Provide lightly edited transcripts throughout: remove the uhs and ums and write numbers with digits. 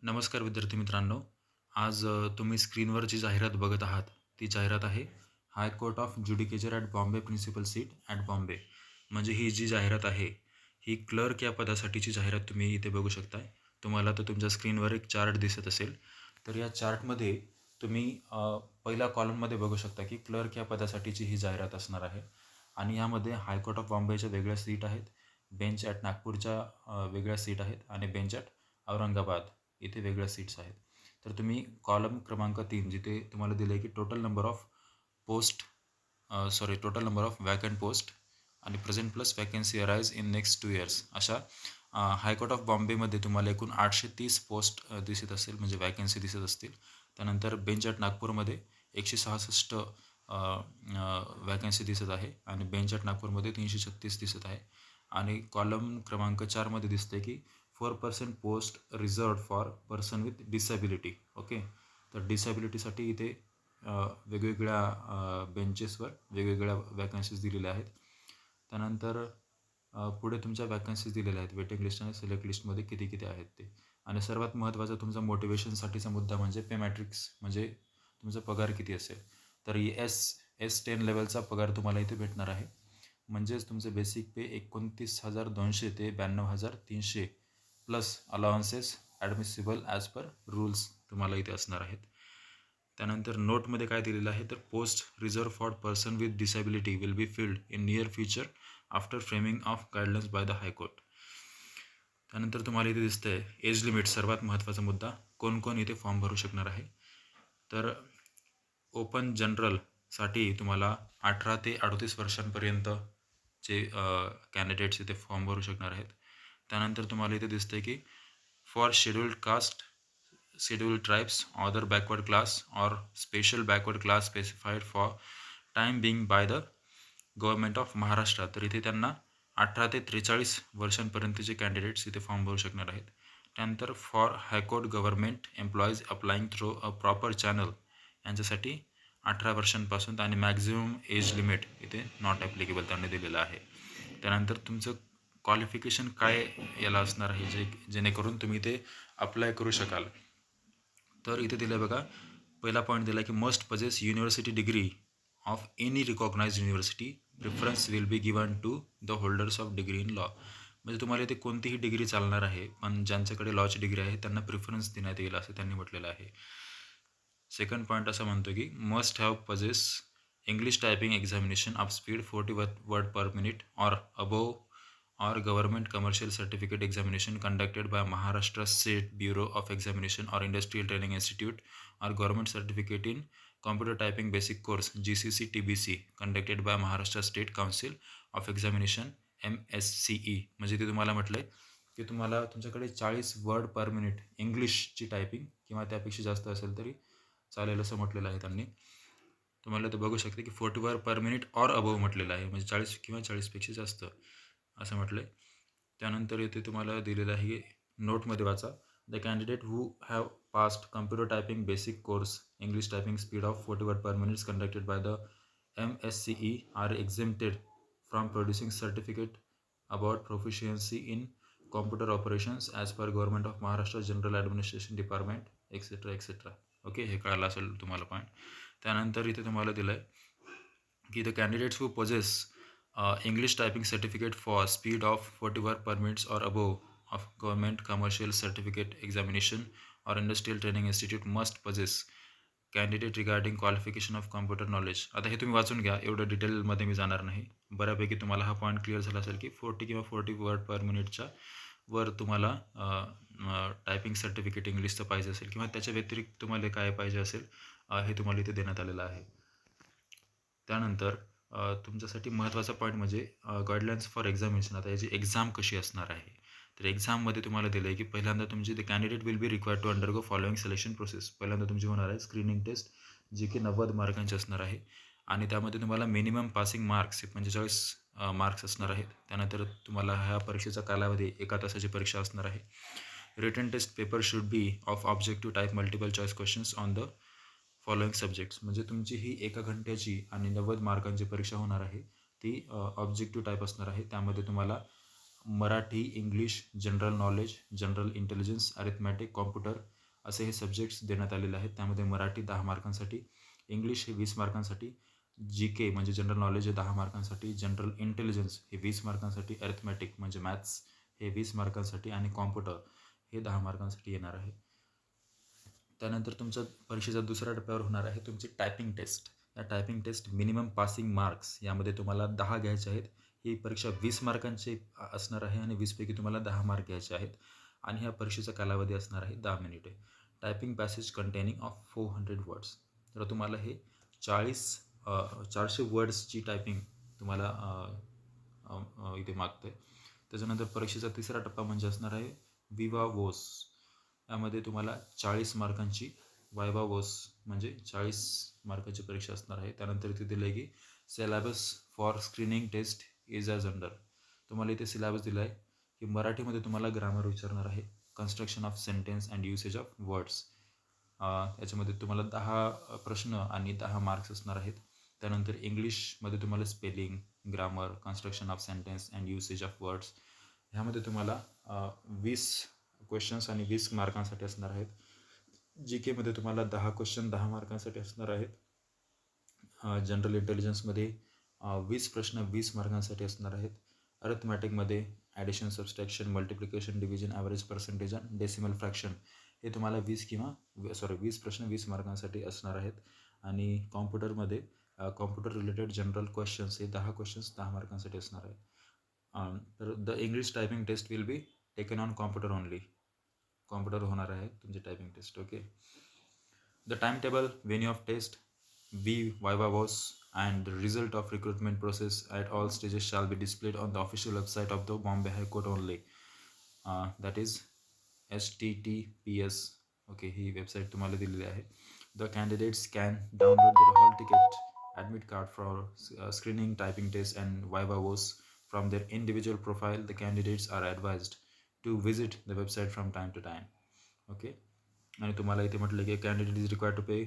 नमस्कार विद्यार्थी मित्रांनो. आज तुम्ही स्क्रीनवर जी जाहिरात बघत आहात, ती जाहिरात आहे high court of judicature at Bombay principal seat at Bombay. म्हणजे ही जी जाहिरात आहे, ही क्लर्क या पदासाठीची जाहिरात तुम्ही इथे बघू शकताय. तुम्हाला तर तुमच्या स्क्रीनवर एक चार्ट दिसत असेल. तर या चार्टमध्ये तुम्ही पहिल्या कॉलममध्ये बघू शकता की क्लर्क या पदासाठीची ही जाहिरात असणार आहे. आणि यामध्ये हायकोर्ट ऑफ बॉम्बेच्या वेगळ्या सीट आहेत, बेंच ॲट नागपूरच्या वेगळ्या सीट आहेत आणि बेंच ॲट औरंगाबाद इथे वेगळ्या सीट्स आहेत. तर तुम्ही कॉलम क्रमांक 3 जिथे तुम्हाला दिलं आहे की total number of post total number of vacant post आणि present plus vacancy arise in next 2 years अशा हायकोर्ट ऑफ बॉम्बेमध्ये तुम्हाला एकूण 830 पोस्ट दिसत असेल, म्हणजे वॅकन्सी दिसत असतील. त्यानंतर बेंच ॲट नागपूरमध्ये 166 वॅकन्सी दिसत आहे आणि बेंच ॲट नागपूरमध्ये 336 दिसत आहे. आणि कॉलम क्रमांक 4मध्ये दिसते की 4% post reserved for person with disability. Okay, तर डिसॅबिलिटीसाठी इथे वेगवेगळ्या बेंचेसवर वेगवेगळ्या वॅकन्सीज दिलेल्या आहेत. त्यानंतर पुढे तुमच्या वॅकन्सीज दिलेल्या आहेत वेटिंग लिस्ट आणि सिलेक्ट लिस्टमध्ये किती किती आहेत ते. आणि सर्वात महत्त्वाचा तुमचा मोटिवेशनसाठीचा मुद्दा म्हणजे पे मॅट्रिक्स, म्हणजे तुमचा पगार किती असेल. तर S10 लेवलचा पगार तुम्हाला इथे भेटणार आहे. म्हणजेच तुमचं बेसिक पे 29,200 ते 92,300 plus allowances admissible as per rules तुम्हाला इथे असणार आहेत. त्यानंतर नोटमध्ये काय दिलेलं आहे, तर post reserve for person with disability will be filled in near future after framing of guidelines by the high court. त्यानंतर तुम्हाला इथे दिसतंय एज लिमिट, सर्वात महत्त्वाचा मुद्दा, कोण कोण इथे फॉर्म भरू शकणार आहे. तर ओपन जनरलसाठी तुम्हाला 18 ते 38 वर्षांपर्यंतचे कॅन्डिडेट्स इथे फॉर्म भरू शकणार आहेत. त्यानंतर तुम्हाला इथे दिसतंय की for scheduled caste, scheduled tribes, other backward class or special backward class specified for time being by the government of Maharashtra. तर इथे त्यांना 18 ते 43 वर्षांपर्यंतचे कॅन्डिडेट्स इथे फॉर्म भरू शकणार आहेत. त्यानंतर for high court government employees applying through a proper channel यांच्यासाठी 18 वर्षांपासून आणि मॅक्झिमम एज लिमिट इथे नॉट ॲप्लिकेबल त्यांनी दिलेलं आहे. त्यानंतर तुमचं क्वालिफिकेशन काय याला असणार आहे, जेणेकरून तुम्ही ते अप्लाय करू शकाल. तर इथे दिलं आहे बघा, पहिला पॉईंट दिला आहे की must possess university degree of any recognised university, preference will be given to the holders of degree in law. म्हणजे तुम्हाला इथे कोणतीही डिग्री चालणार आहे, पण ज्यांच्याकडे लॉची डिग्री आहे त्यांना प्रिफरन्स देण्यात येईल असं त्यांनी म्हटलेलं आहे. सेकंड पॉईंट असं म्हणतो की must have possess English typing examination of speed 40 word per minute or above or government commercial certificate examination conducted by Maharashtra State Bureau of Examination or Industrial Training Institute or government certificate in computer typing basic course GCC TBC conducted by Maharashtra State Council of Examination MSCE. म्हणजे ते तुम्हाला म्हटलं आहे की तुम्हाला तुमच्याकडे 40 word per minute इंग्लिशची typing किंवा त्यापेक्षा जास्त असेल तरी चालेल असं म्हटलेलं आहे त्यांनी. तुम्हाला ते बघू शकते की 40 word per minute or above म्हटलेलं आहे, म्हणजे 40 किंवा 40पेक्षा जास्त असं म्हटलं आहे. त्यानंतर इथे तुम्हाला दिलेलं आहे नोटमध्ये वाचा, the candidate who have passed computer typing basic course English typing speed of 40 word per minutes conducted by the MSCE are exempted from producing certificate about proficiency in computer operations as per government of Maharashtra general administration department etcetera etcetera. Okay, हे कळालं असेल तुम्हाला point. त्यानंतर इथे तुम्हाला दिलं आहे की the candidates who possess English typing certificate for speed of 40 word per minutes or above of government commercial certificate examination or industrial training institute must possess candidate regarding qualification of computer knowledge. आता हे तुम्ही वाचून घ्या, एवढं डिटेलमध्ये मी जाणार नाही. बऱ्यापैकी तुम्हाला हा पॉईंट क्लिअर झाला असेल की 40 किंवा 40 वर्ड पर मिनिटच्या वर तुम्हाला टायपिंग सर्टिफिकेट इंग्लिशचं पाहिजे असेल किंवा त्याच्या व्यतिरिक्त तुम्हाला काय पाहिजे असेल हे तुम्हाला इथे देण्यात आलेलं आहे. त्यानंतर तुमच्यासाठी महत्त्वाचा पॉईंट म्हणजे गाईडलाईन्स फॉर एक्झामिनेशन. आता याची एक्झाम कशी असणार आहे, तर एक्झाममध्ये तुम्हाला दिलं आहे की पहिल्यांदा तुमची the candidate will be required to undergo following selection process. पहिल्यांदा तुमची होणार आहे स्क्रीनिंग टेस्ट, जी की 90 मार्कांची असणार आहे आणि त्यामध्ये तुम्हाला मिनिमम पासिंग मार्क्स 45 मार्क्स असणार आहेत. त्यानंतर तुम्हाला ह्या परीक्षेचा कालावधी 1 तासाची परीक्षा असणार आहे. Written test paper should be of objective type multiple choice questions on the following subjects. म्हणजे तुमची ही 1 घंट्याची आणि 90 मार्कांची परीक्षा होणार आहे, ती ऑब्जेक्टिव्ह टाईप असणार आहे. त्यामध्ये तुम्हाला Marathi, English, general knowledge, general intelligence, arithmetic, computer असे हे सब्जेक्ट्स देण्यात आलेले आहेत. त्यामध्ये मराठी 10 मार्कांसाठी, इंग्लिश हे 20 मार्कांसाठी, जी के म्हणजे जनरल नॉलेज हे 10 मार्कांसाठी, जनरल इंटेलिजन्स हे 20 मार्कांसाठी, अरिथमॅटिक म्हणजे मॅथ्स हे 20 मार्कांसाठी आणि कॉम्प्युटर हे 10 मार्कांसाठी येणार आहे. त्यानंतर तुमचा परीक्षेचा दुसऱ्या टप्प्यावर होणार आहे तुमची टायपिंग टेस्ट. या typing test minimum passing marks यामध्ये तुम्हाला 10 घ्यायचे आहेत. ही परीक्षा 20 मार्कांची असणार आहे आणि 20पैकी तुम्हाला 10 मार्क घ्यायचे आहेत आणि ह्या परीक्षेचा कालावधी असणार आहे 10 मिनिटे. Typing passage containing of 400 words. तर तुम्हाला हे 400 वर्ड्सची टायपिंग तुम्हाला इथे मागतं आहे. त्याच्यानंतर परीक्षेचा तिसरा टप्पा म्हणजे असणार आहे विवा वोस. यामध्ये तुम्हाला 40 मार्कांची वायवा वोस म्हणजे 40 मार्काची परीक्षा असणार आहे. त्यानंतर इथे दिलं आहे की syllabus for screening test is as under. तुम्हाला इथे सिलॅबस दिला आहे की मराठीमध्ये तुम्हाला ग्रामर विचारणार आहे, construction of sentence and usage of words. याच्यामध्ये तुम्हाला 10 प्रश्न आणि 10 मार्क्स असणार आहेत. त्यानंतर इंग्लिशमध्ये तुम्हाला spelling, grammar, construction of sentence and usage of words ह्यामध्ये तुम्हाला 20 क्वेश्चन्स आणि 20 मार्कांसाठी असणार आहेत. जी केमध्ये तुम्हाला 10 क्वेश्चन 10 मार्कांसाठी असणार आहेत. जनरल इंटेलिजन्समध्ये 20 प्रश्न 20 मार्कांसाठी असणार आहेत. अरिथमॅटिकमध्ये addition, subtraction, multiplication, division, average, percentage आणि डेसिमल फ्रॅक्शन हे तुम्हाला 20 प्रश्न 20 मार्कांसाठी असणार आहेत. आणि कॉम्प्युटरमध्ये कॉम्प्युटर रिलेटेड जनरल क्वेश्चन्स हे 10 क्वेश्चन्स 10 मार्कांसाठी असणार आहेत. तर the English typing test will be taken on computer only. Computer होणार आहे तुमची typing test. Okay. The time table, venue of test, viva was, and the result of recruitment process at all stages shall be displayed on the official website of the Bombay High Court only. That is HTTPS. Okay, he website तुम्हाला दिलेली आहे. The candidates can download their hall ticket, admit card for screening, typing test and viva voce from their individual profile. The candidates are advised to visit the website from time to time. Okay. आणि तुम्हाला इथे म्हटलं की candidate is required to pay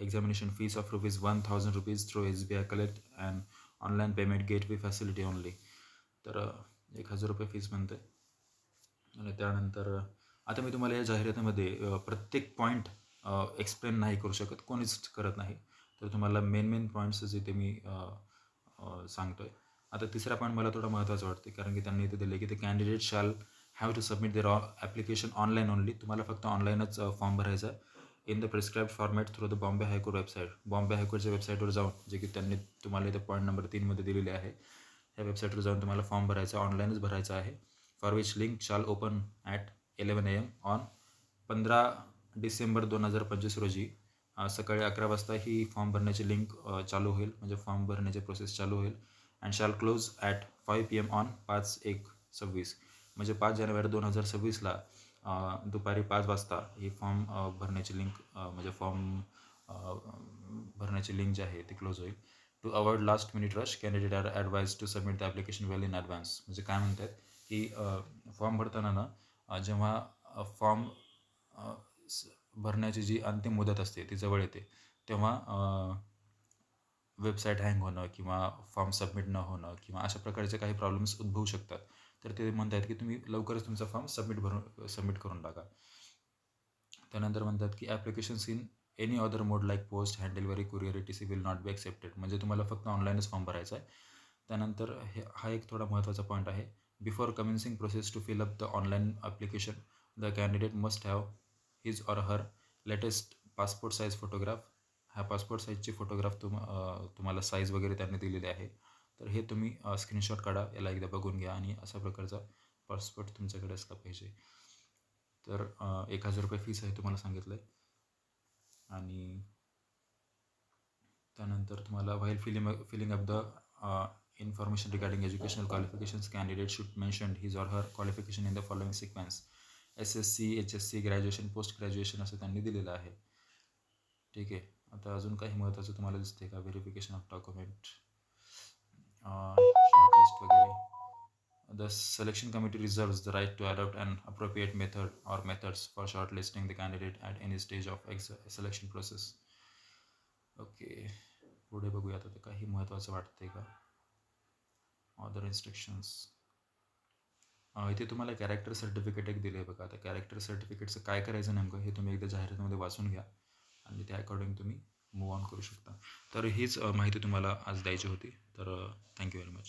examination fees of ₹1,000 through SBI collect and online payment gateway facility only. तर ₹1,000 fees म्हणते. आणि त्यानंतर आता मी तुम्हाला या जाहिरातीमध्ये प्रत्येक पॉईंट एक्सप्लेन नाही करू शकत, कोणीच करत नाही. तर तुम्हाला मेन पॉईंट्सच इथे मी सांगतो आहे. आता तिसरा पॉईंट मला थोडा महत्त्वाचा वाटते, कारण की त्यांनी इथे दिले की ते candidate shall have to submit their application online only. तुम्हाला फक्त ऑनलाईनच फॉर्म भरायचा आहे in the prescribed format through the Bombay high court website. Bombay हायकोर्टच्या वेबसाईटवर जाऊन, जे की त्यांनी तुम्हाला इथे पॉईंट नंबर 3मध्ये दिलेले आहे, त्या वेबसाईटवर जाऊन तुम्हाला फॉर्म भरायचा आहे, ऑनलाईनच भरायचा आहे. फॉर विच लिंक शाल open at 11 AM on 15 December 2025 रोजी सकाळी 11 वाजता ही फॉर्म भरण्याची लिंक चालू होईल, म्हणजे फॉर्म भरण्याची प्रोसेस चालू होईल. And shall close at 5 PM on 5/1/26, म्हणजे 5 जानेवारी 2026ला दुपारी 5 वाजता ही फॉर्म भरण्याची लिंक म्हणजे फॉर्म भरण्याची लिंक जी आहे ती क्लोज होईल. To avoid last minute rush, candidate are advise to submit the application well in advance. म्हणजे काय म्हणतात की फॉर्म भरताना ना जेव्हा फॉर्म भरण्याची जी अंतिम मुदत असते ती जवळ येते, तेव्हा वेबसाईट हँग होणं किंवा फॉर्म सबमिट न होणं किंवा अशा प्रकारचे काही प्रॉब्लेम्स उद्भवू शकतात. तर ते म्हणतात की तुम्ही लवकरच तुमचा फॉर्म सबमिट करून टाका. त्यानंतर म्हणतात की applications in any other mode like post, hand delivery, courier ETC will not be accepted. म्हणजे तुम्हाला फक्त ऑनलाईनच फॉर्म भरायचा आहे. त्यानंतर हा एक थोडा महत्त्वाचा पॉईंट आहे. Before commencing process to fill up the online application, the candidate must have his or her latest passport size photograph. ह्या पासपोर्ट साईजची फोटोग्राफ तुम्हाला साईज वगैरे त्यांनी दिलेली आहे. तर हे तुम्ही स्क्रीनशॉट काढा, याला एकदा बघून घ्या आणि अशा प्रकारचा पासपोर्ट तुमच्याकडे असला पाहिजे. तर ₹1,000 फीस आहे तुम्हाला सांगितलं आहे. आणि त्यानंतर तुम्हाला while filling up the information regarding educational qualifications, candidate should mention his or her qualification in the following sequence: SSC, HSC, graduation, post graduation असं त्यांनी दिलेलं आहे. ठीक आहे. आता अजून काही महत्त्वाचं तुम्हाला दिसते का? व्हेरिफिकेशन ऑफ डॉक्युमेंट, शॉर्टलिस्ट वगैरे. The selection committee reserves the right to adopt an appropriate method or methods for shortlisting the candidate at any stage of selection process. Okay, पुढे बघूया आता ते काही महत्त्वाचं वाटते का. Other instructions. इथे तुम्हाला कॅरेक्टर सर्टिफिकेट एक दिलं आहे बघा. आता कॅरेक्टर सर्टिफिकेटचं काय करायचं नेमकं हे तुम्ही एकदा जाहिरातीमध्ये वाचून घ्या आणि त्या अकॉर्डिंग तुम्ही मूव ऑन करू शकता. तर हीच माहिती तुम्हाला आज द्यायची होती. तर थँक्यू व्हेरी मच.